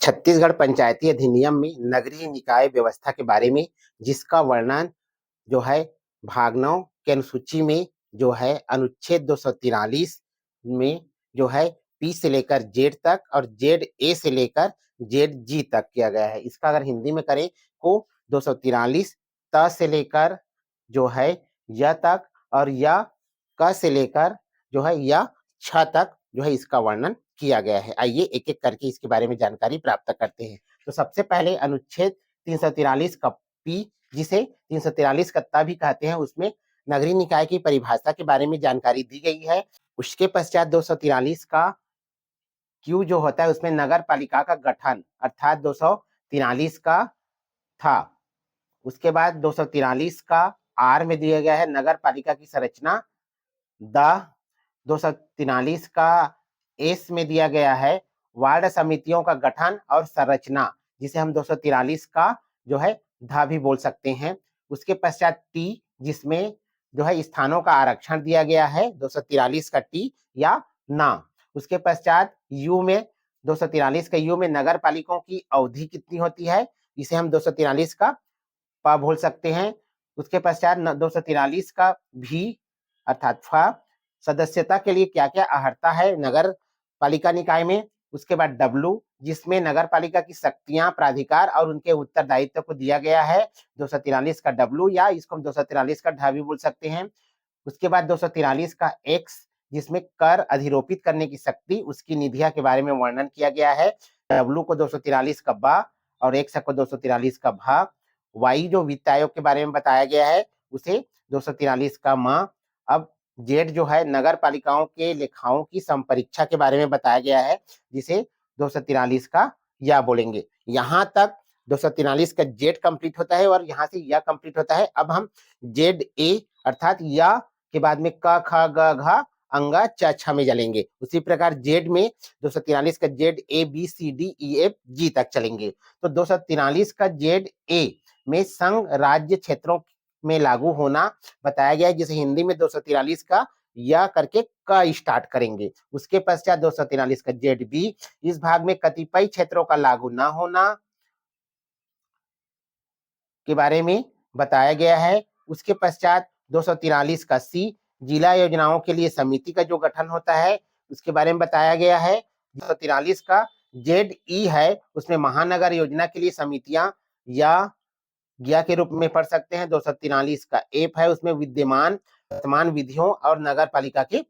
छत्तीसगढ़ पंचायती अधिनियम में नगरीय निकाय व्यवस्था के बारे में जिसका वर्णन जो है भाग 9 के अनुसूची में जो है अनुच्छेद 243 में जो है पी से लेकर जेड तक और जेड ए से लेकर जेड जी तक किया गया है। इसका अगर हिंदी में करें को 243 त से लेकर जो है य तक और य क से लेकर जो है य छ तक जो है इसका वर्णन किया गया है। आइए एक एक करके इसके बारे में जानकारी प्राप्त करते हैं। तो सबसे पहले अनुच्छेद 343 का पी, जिसे 343 का ता भी कहते हैं, उसमें नगरीय निकाय की परिभाषा के बारे में जानकारी दी गई है। उसके पश्चात 243 का क्यू जो होता है उसमें नगर पालिका का गठन अर्थात 243 का था। उसके बाद 243 का आर में दिया गया है नगर पालिका की संरचना। 243 का एस में दिया गया है वार्ड समितियों का गठन और संरचना, जिसे हम 243 का जो है धा भी बोल सकते हैं। उसके पश्चात टी, जिसमें जो है स्थानों का आरक्षण दिया गया है, 243 का टी या ना। उसके पश्चात यू में 243 का यू में नगर पालिकाओं की अवधि कितनी होती है, इसे हम 243 का पा बोल सकते हैं। उसके पश्चात 243 का भी अर्थात फा, सदस्यता के लिए क्या क्या अर्हता है नगर पालिका निकाय में। उसके बाद डब्लू, जिसमें नगर पालिका की शक्तियां, प्राधिकार और उनके उत्तरदायित्व को दिया गया है, 243 का डब्लू या इसको हम 243 का ढा भी बोल सकते हैं। उसके बाद 243 का एक्स, जिसमें कर अधिरोपित करने की शक्ति, उसकी निधिया के बारे में वर्णन किया गया है। डब्लू को 243 का बा और एक्स को 243 का भा। वाई जो वित्त आयोग के बारे में बताया गया है उसे 243 का मां। अब जेड जो है नगर पालिकाओं के लेखाओं की संपरीक्षा के बारे में बताया गया है, जिसे 243 का या बोलेंगे। यहाँ तक 243 का जेड कंप्लीट होता है और यहाँ से या कंप्लीट होता है। अब हम जेड ए अर्थात या के बाद में क ख ग घ अंगा च छ में चलेंगे। उसी प्रकार जेड में 243 का Z A B C D E F G तक चलेंगे। तो 243 का जेड ए में संघ राज्य क्षेत्रों में लागू होना बताया गया है, जिसे हिंदी में 243 का या करके क स्टार्ट करेंगे। उसके पश्चात 243 का जेड बी, इस भाग में कतिपय क्षेत्रों का लागू न होना के बारे में बताया गया है। उसके पश्चात 243 का सी, जिला योजनाओं के लिए समिति का जो गठन होता है उसके बारे में बताया गया है। 243 का जेड ई है, उसमें महानगर योजना के लिए समितियां या ज्ञा के रूप में पढ़ सकते हैं। 243 का एफ है, उसमें विद्यमान वर्तमान विधियों और नगर पालिका के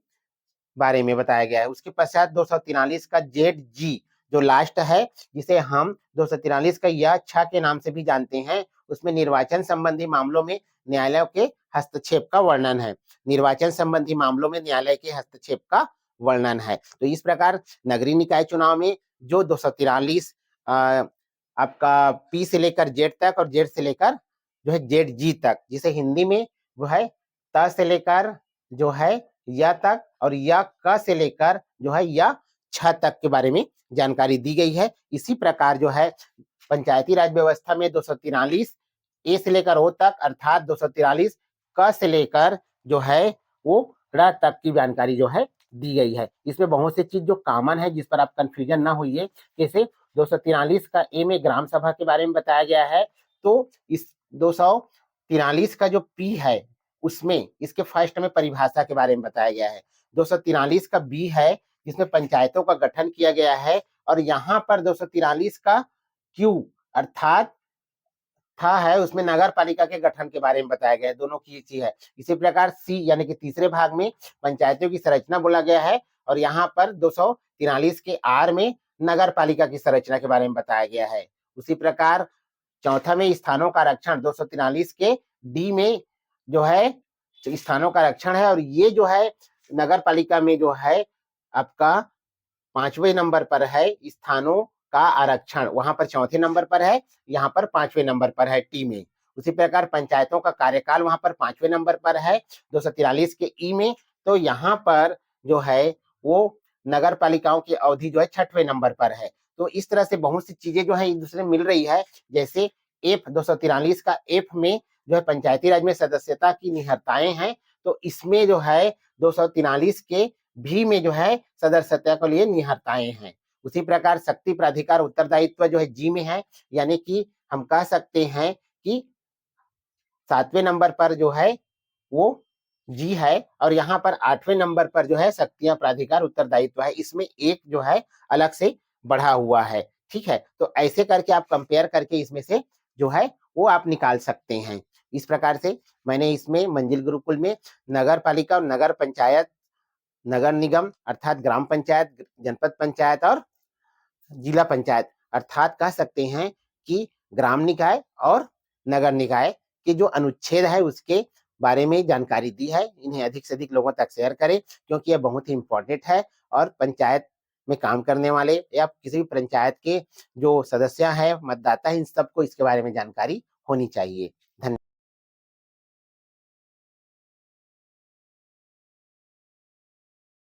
बारे में बताया गया है। उसके पश्चात 243 का जेड जी जो लास्ट है, जिसे हम 243 का या छ के नाम से भी जानते हैं, उसमें निर्वाचन संबंधी मामलों में न्यायालय के हस्तक्षेप का वर्णन है। निर्वाचन संबंधी मामलों में न्यायालय के हस्तक्षेप का वर्णन है। तो इस प्रकार नगरीय निकाय चुनाव में जो 243 आपका पी से लेकर जेड तक और जेड से लेकर जो है जेड जी तक, जिसे हिंदी में वो है त से लेकर जो है या तक और या क से लेकर जो है या छ तक के बारे में जानकारी दी गई है। इसी प्रकार जो है पंचायती राज व्यवस्था में 243 ए से लेकर ओ तक अर्थात 243 क से लेकर जो है वो र तक की जानकारी जो है दी गई है। इसमें बहुत सी चीज जो कॉमन है जिस पर आप कंफ्यूजन ना होइए। जैसे 243 का ए में ग्राम सभा के बारे में बताया गया है, तो इस 243 का जो पी है उसमें इसके फर्स्ट में परिभाषा के बारे में बताया गया है। 243 का बी है, जिसमें पंचायतों का गठन किया गया है, और यहाँ पर 243 का क्यू अर्थात था है, उसमें नगर पालिका के गठन के बारे में बताया गया है। दोनों की चीज है। इसी प्रकार सी यानी कि तीसरे भाग में पंचायतों की संरचना बोला गया है, और यहाँ पर 243 के आर में नगर पालिका की संरचना के बारे में बताया गया है। उसी प्रकार चौथा में स्थानों का आरक्षण 243 के डी में जो है स्थानों का आरक्षण है, और ये जो है नगर पालिका में जो है आपका 5वें नंबर पर है स्थानों का आरक्षण, वहां पर चौथे नंबर पर है, यहाँ पर 5वें नंबर पर है टी में। उसी प्रकार पंचायतों का कार्यकाल वहां पर 5वें नंबर पर है 243 के ई में, तो यहाँ पर जो है वो नगर पालिकाओं की अवधि जो है 6वें नंबर पर है। तो इस तरह से बहुत सी चीजें जो है एक दूसरे मिल रही है। जैसे एफ 243 का एफ में जो है पंचायती राज में सदस्यता की निहरताएं हैं, तो इसमें जो है 243 के भी में जो है सदस्यता के लिए निहरताएं हैं। उसी प्रकार शक्ति प्राधिकार उत्तरदायित्व जो है जी में है, यानी कि हम कह सकते हैं कि 7वें नंबर पर जो है वो जी है, और यहाँ पर 8वें नंबर पर जो है शक्तियां प्राधिकार उत्तरदायित्व है, इसमें एक जो है अलग से बढ़ा हुआ है। ठीक है, तो ऐसे करके आप कंपेयर करके इसमें से जो है वो आप निकाल सकते हैं। इस प्रकार से मैंने इसमें मंजिल गुरुकुल में नगर पालिका और नगर पंचायत, नगर निगम अर्थात ग्राम पंचायत, जनपद पंचायत और जिला पंचायत अर्थात कह सकते हैं कि ग्राम निकाय और नगर निकाय के जो अनुच्छेद है उसके बारे में जानकारी दी है। इन्हें अधिक से अधिक लोगों तक शेयर करें, क्योंकि यह बहुत ही इंपॉर्टेंट है और पंचायत में काम करने वाले या किसी भी पंचायत के जो सदस्य हैं, मतदाता हैं, इन सबको इसके बारे में जानकारी होनी चाहिए।